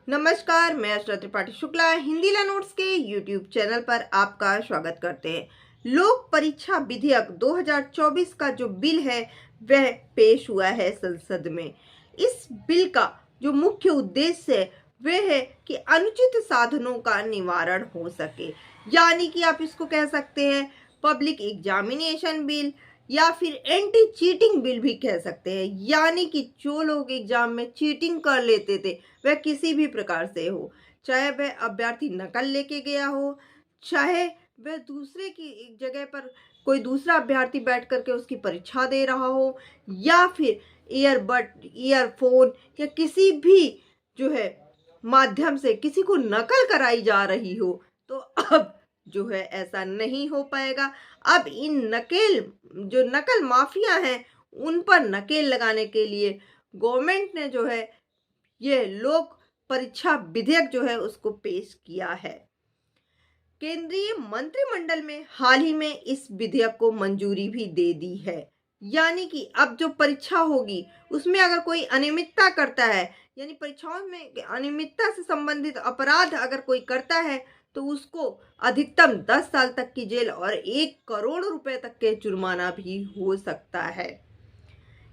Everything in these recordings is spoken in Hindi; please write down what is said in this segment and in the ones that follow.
नमस्कार, मैं अशरत त्रिपाठी शुक्ला हिंदी नोट्स के यूट्यूब चैनल पर आपका स्वागत करते हैं। लोक परीक्षा विधेयक 2024 का जो बिल है वह पेश हुआ है संसद में। इस बिल का जो मुख्य उद्देश्य है वह है कि अनुचित साधनों का निवारण हो सके, यानी कि आप इसको कह सकते हैं पब्लिक एग्जामिनेशन बिल या फिर एंटी चीटिंग बिल भी कह सकते हैं। यानी कि जो लोग एग्जाम में चीटिंग कर लेते थे वह किसी भी प्रकार से हो, चाहे वह अभ्यर्थी नकल लेके गया हो, चाहे वह दूसरे की एक जगह पर कोई दूसरा अभ्यर्थी बैठ करके उसकी परीक्षा दे रहा हो, या फिर ईयरबड, ईयरफोन या किसी भी जो है माध्यम से किसी को नकल कराई जा रही हो, तो अब जो है ऐसा नहीं हो पाएगा। अब इन नकल माफिया हैं उन पर नकेल लगाने के लिए गवर्नमेंट ने जो है ये लोक परीक्षा विधेयक जो है उसको पेश किया है। केंद्रीय मंत्रिमंडल में हाल ही में इस विधेयक को मंजूरी भी दे दी है। यानी कि अब जो परीक्षा होगी उसमें अगर कोई अनियमितता करता है, यानी परीक्षाओं में अनियमितता से संबंधित अपराध अगर कोई करता है तो उसको अधिकतम 10 साल तक की जेल और 1 करोड़ रुपए तक के जुर्माना भी हो सकता है।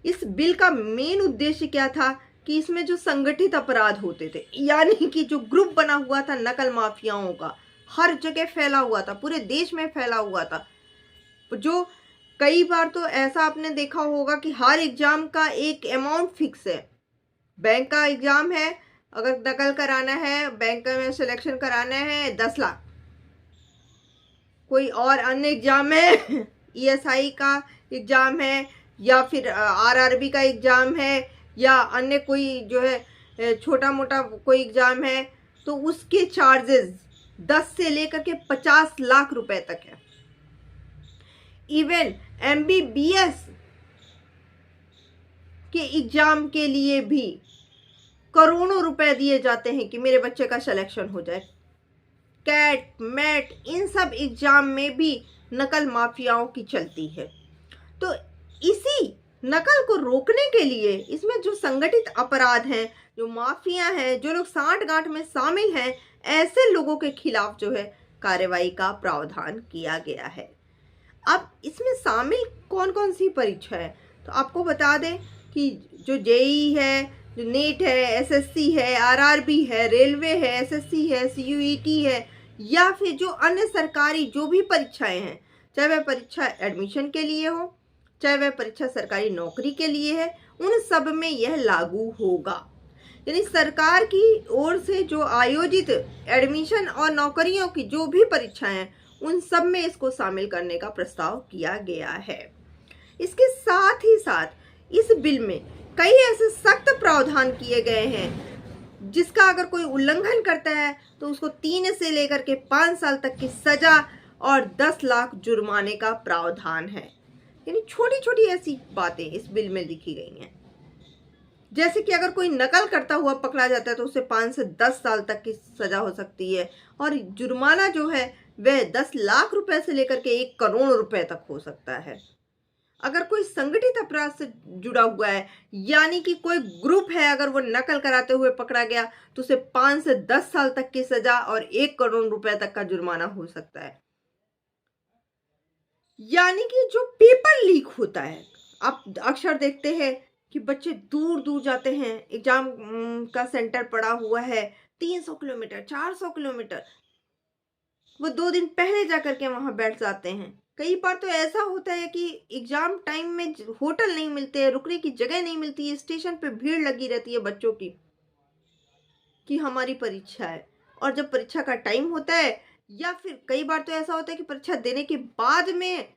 इस बिल का मेन उद्देश्य क्या था कि इसमें जो संगठित अपराध होते थे, यानी कि जो ग्रुप बना हुआ था नकल माफियाओं का, हर जगह फैला हुआ था, पूरे देश में फैला हुआ था। जो कई बार तो ऐसा आपने देखा होगा कि हर एग्जाम का एक अमाउंट फिक्स है। बैंक का एग्जाम है, अगर नकल कराना है, बैंक में सिलेक्शन कराना है 10 लाख। कोई और अन्य एग्जाम है ईएसआई का एग्जाम है, या फिर आरआरबी का एग्जाम है, या अन्य कोई जो है छोटा मोटा कोई एग्जाम है, तो उसके चार्जेस 10 से लेकर के 50 लाख रुपए तक है। इवन एमबीबीएस के एग्जाम के लिए भी करोड़ों रुपए दिए जाते हैं कि मेरे बच्चे का सिलेक्शन हो जाए। कैट, मैट, इन सब एग्जाम में भी नकल माफियाओं की चलती है। तो इसी नकल को रोकने के लिए इसमें जो संगठित अपराध हैं, जो माफिया हैं, जो लोग सांठ-गांठ में शामिल हैं, ऐसे लोगों के खिलाफ जो है कार्रवाई का प्रावधान किया गया है। अब इसमें शामिल कौन कौन सी परीक्षा है, तो आपको बता दें कि जो जेईई है, जो नीट है, एसएससी है, आरआरबी है, रेलवे है, एसएससी है, सीयूईटी है, या फिर जो अन्य सरकारी जो भी परीक्षाएं हैं, चाहे वह परीक्षा एडमिशन के लिए हो, चाहे वह परीक्षा सरकारी नौकरी के लिए है, उन सब में यह लागू होगा। यानी सरकार की ओर से जो आयोजित एडमिशन और नौकरियों की जो भी परीक्षाएं हैं उन सब में इसको शामिल करने का प्रस्ताव किया गया है। इसके साथ ही साथ इस बिल में कई ऐसे सख्त प्रावधान किए गए हैं जिसका अगर कोई उल्लंघन करता है तो उसको 3 से लेकर के 5 साल तक की सजा और 10 लाख जुर्माने का प्रावधान है। यानी छोटी छोटी ऐसी बातें इस बिल में लिखी गई हैं। जैसे कि अगर कोई नकल करता हुआ पकड़ा जाता है तो उसे 5 से 10 साल तक की सजा हो सकती है, और जुर्माना जो है वह 10 लाख रुपए से लेकर के 1 करोड़ रुपए तक हो सकता है। अगर कोई संगठित अपराध से जुड़ा हुआ है, यानी कि कोई ग्रुप है, अगर वो नकल कराते हुए पकड़ा गया तो उसे 5 से 10 साल तक की सजा और 1 करोड़ रुपए तक का जुर्माना हो सकता है। यानी कि जो पेपर लीक होता है, आप अक्सर देखते हैं कि बच्चे दूर दूर जाते हैं, एग्जाम का सेंटर पड़ा हुआ है 300 किलोमीटर, 400 किलोमीटर, वो 2 दिन पहले जाकर के वहां बैठ जाते हैं। कई बार तो ऐसा होता है कि एग्जाम टाइम में होटल नहीं मिलते, रुकने की जगह नहीं मिलती है, स्टेशन पे भीड़ लगी रहती है बच्चों की कि हमारी परीक्षा है। और जब परीक्षा का टाइम होता है, या फिर कई बार तो ऐसा होता है कि परीक्षा देने के बाद में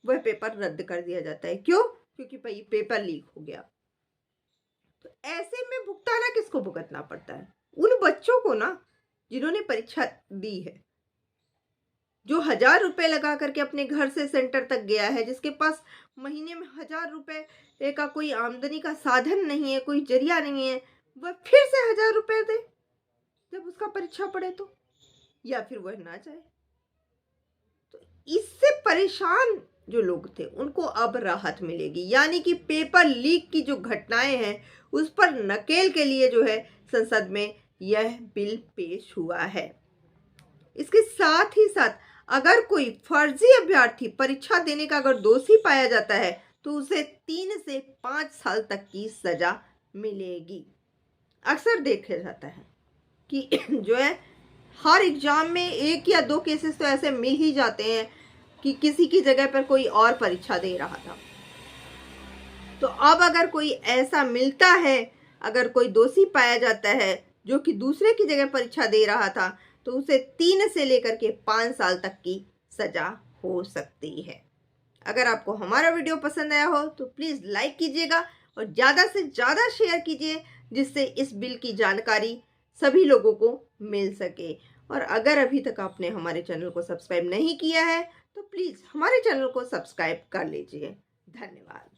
वह पेपर रद्द कर दिया जाता है। क्यों? क्योंकि भाई पेपर लीक हो गया। तो ऐसे में भुगताना किसको भुगतना पड़ता है? उन बच्चों को ना, जिन्होंने परीक्षा दी है, जो 1000 रुपए लगा करके अपने घर से सेंटर तक गया है, जिसके पास महीने में 1000 रुपए का कोई आमदनी का साधन नहीं है, कोई जरिया नहीं है, वह फिर से 1000 रुपए दे जब उसका परीक्षा पड़े तो, या फिर वह ना चाहे। तो इससे परेशान जो लोग थे उनको अब राहत मिलेगी। यानी कि पेपर लीक की जो घटनाएं हैं उस पर नकेल के लिए जो है संसद में यह बिल पेश हुआ है। इसके साथ ही साथ अगर कोई फर्जी अभ्यर्थी परीक्षा देने का अगर दोषी पाया जाता है तो उसे 3 से 5 साल तक की सजा मिलेगी। अक्सर देखा जाता है कि जो है हर एग्जाम में 1 या 2 केसेस तो ऐसे मिल ही जाते हैं कि किसी की जगह पर कोई और परीक्षा दे रहा था। तो अब अगर कोई ऐसा मिलता है, अगर कोई दोषी पाया जाता है जो कि दूसरे की जगह परीक्षा दे रहा था, तो उसे 3 से लेकर के 5 साल तक की सजा हो सकती है। अगर आपको हमारा वीडियो पसंद आया हो तो प्लीज़ लाइक कीजिएगा और ज़्यादा से ज़्यादा शेयर कीजिए, जिससे इस बिल की जानकारी सभी लोगों को मिल सके। और अगर अभी तक आपने हमारे चैनल को सब्सक्राइब नहीं किया है तो प्लीज़ हमारे चैनल को सब्सक्राइब कर लीजिए। धन्यवाद।